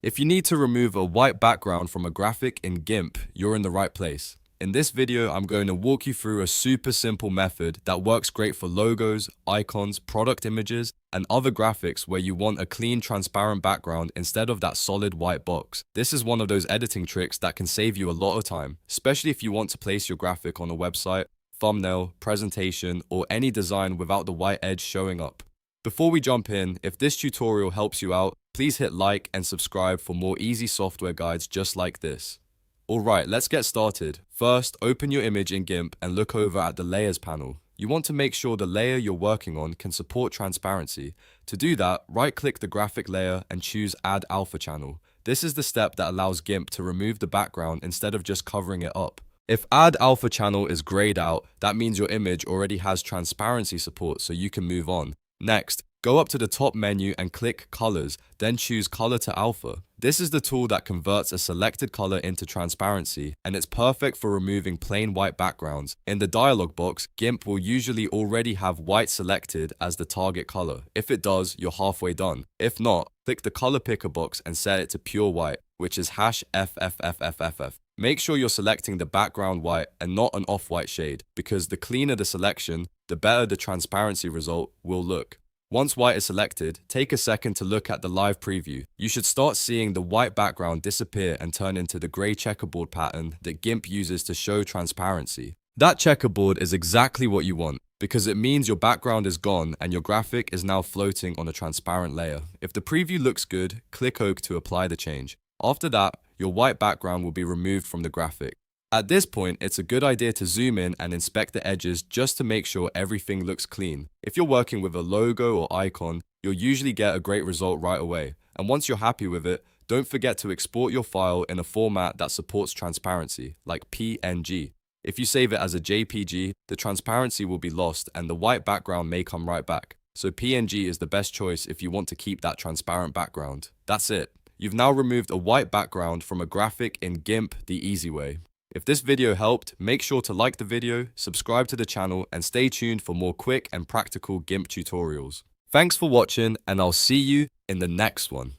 If you need to remove a white background from a graphic in GIMP, you're in the right place. In this video, I'm going to walk you through a super simple method that works great for logos, icons, product images, and other graphics where you want a clean, transparent background instead of that solid white box. This is one of those editing tricks that can save you a lot of time, especially if you want to place your graphic on a website, thumbnail, presentation, or any design without the white edge showing up. Before we jump in, if this tutorial helps you out, please hit like and subscribe for more easy software guides just like this. Alright, let's get started. First, open your image in GIMP and look over at the Layers panel. You want to make sure the layer you're working on can support transparency. To do that, right-click the graphic layer and choose Add Alpha Channel. This is the step that allows GIMP to remove the background instead of just covering it up. If Add Alpha Channel is grayed out, that means your image already has transparency support, so you can move on. Next, go up to the top menu and click Colors, then choose Color to Alpha. This is the tool that converts a selected color into transparency, and it's perfect for removing plain white backgrounds. In the dialog box, GIMP will usually already have white selected as the target color. If it does, you're halfway done. If not, click the color picker box and set it to pure white, which is #FFFFFF. Make sure you're selecting the background white and not an off-white shade, because the cleaner the selection, the better the transparency result will look. Once white is selected, take a second to look at the live preview. You should start seeing the white background disappear and turn into the gray checkerboard pattern that GIMP uses to show transparency. That checkerboard is exactly what you want, because it means your background is gone and your graphic is now floating on a transparent layer. If the preview looks good, click OK to apply the change. After that, your white background will be removed from the graphic. At this point, it's a good idea to zoom in and inspect the edges just to make sure everything looks clean. If you're working with a logo or icon, you'll usually get a great result right away. And once you're happy with it, don't forget to export your file in a format that supports transparency, like PNG. If you save it as a JPG, the transparency will be lost and the white background may come right back. So PNG is the best choice if you want to keep that transparent background. That's it. You've now removed a white background from a graphic in GIMP the easy way. If this video helped, make sure to like the video, subscribe to the channel, and stay tuned for more quick and practical GIMP tutorials. Thanks for watching, and I'll see you in the next one.